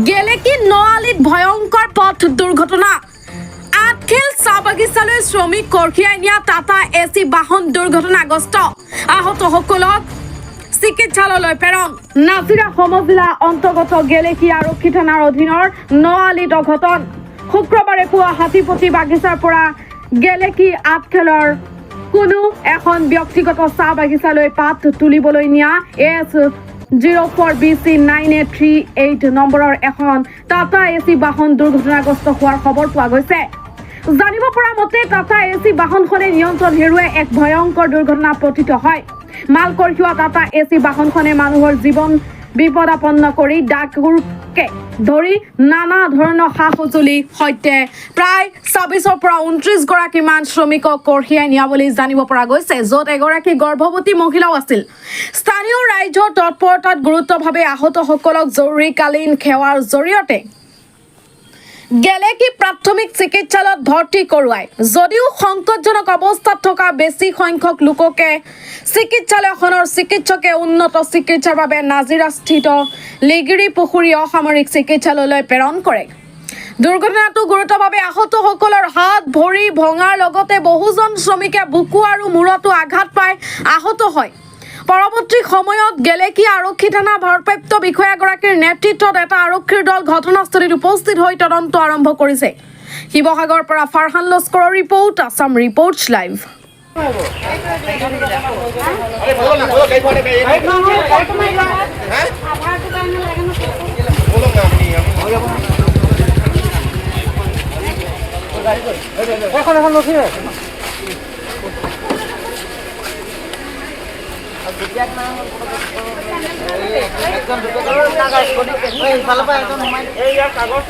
গেলেকি নআলিত ভয়ংকৰ পথ দুৰ্ঘটনা। আঠখেল চাহ বাগিচালৈ শ্ৰমিক কঢ়িয়াই নিয়া টাটা এচি বাহন দুৰ্ঘটনাগ্ৰস্ত। আহত সকলক চিকিৎসালয়লৈ প্ৰেৰণ। নাজিৰা সমজিলা অন্তৰ্গত গেলেকি আৰক্ষী থানাৰ অধীনৰ নআলিত অঘটন। শুক্ৰবাৰে পুৱা হাতীপতি বাগিচাৰ পৰা গেলেকি আঠখেলৰ কোনো এখন ব্যক্তিগত চাহ বাগিচালৈ পাত তুলিবলৈ নিয়া S04BC 9838 নম্বৰৰ এখন টাটা এচি বাহন দুৰ্ঘটনাগ্ৰস্ত হোৱাৰ খবৰ পোৱা গৈছে। জানিব পৰা মতে টাটা এচি বাহনখনে নিয়ন্ত্ৰণ হেৰুৱাই এক ভয়ংকৰ দুৰ্ঘটনা পতিত হয়। মাল কঢ়িওৱা টাটা এচি বাহনখনে মানুহৰ জীৱন বিপদাপন্ন কৰি ডাকুৰকে ধৰি নানা ধৰণৰ সা সঁজুলিৰ সৈতে প্ৰায় ২৬ৰ পৰা ২৯ গৰাকীমান শ্ৰমিকক কঢ়িয়াই নিয়া বুলি জানিব পৰা গৈছে, য'ত এগৰাকী গৰ্ভৱতী মহিলাও আছিল। স্থানীয় ৰাইজৰ তৎপৰতাত গুৰুতৰভাৱে আহতসকলক জৰুৰীকালীন সেৱাৰ জৰিয়তে গেলেকি প্ৰাথমিক চিকিৎসালয়ত ভৰ্তি কৰোৱায়। যদিও সংকটজনক অৱস্থাত থকা বেছি সংখ্যক লোককে চিকিৎসালয়খনৰ চিকিৎসকে উন্নত চিকিৎসাৰ বাবে নাজিৰাস্থিত লিগিৰি পুখুৰী অসামৰিক চিকিৎসালয়লৈ প্ৰেৰণ কৰে। দুৰ্ঘটনাটো গুৰুতৰভাৱে আহতসকলৰ হাত ভৰি ভঙাৰ লগতে বহুজন শ্ৰমিকে বুকু আৰু মূৰতো আঘাত পাই আহত হয়। পৰৱৰ্তী সময়ত গেলেকি আৰক্ষী থানা ভাৰপ্ৰাপ্ত বিষয়াগৰাকীৰ নেতৃত্বত এটা আৰক্ষীৰ দল ঘটনাস্থলীত উপস্থিত হৈ তদন্ত আৰম্ভ কৰিছে। শিৱসাগৰৰ পৰা ফাৰহান লস্কৰৰ ৰিপৰ্ট, আছাম ৰিপৰ্টছ লাইভ। কাগজ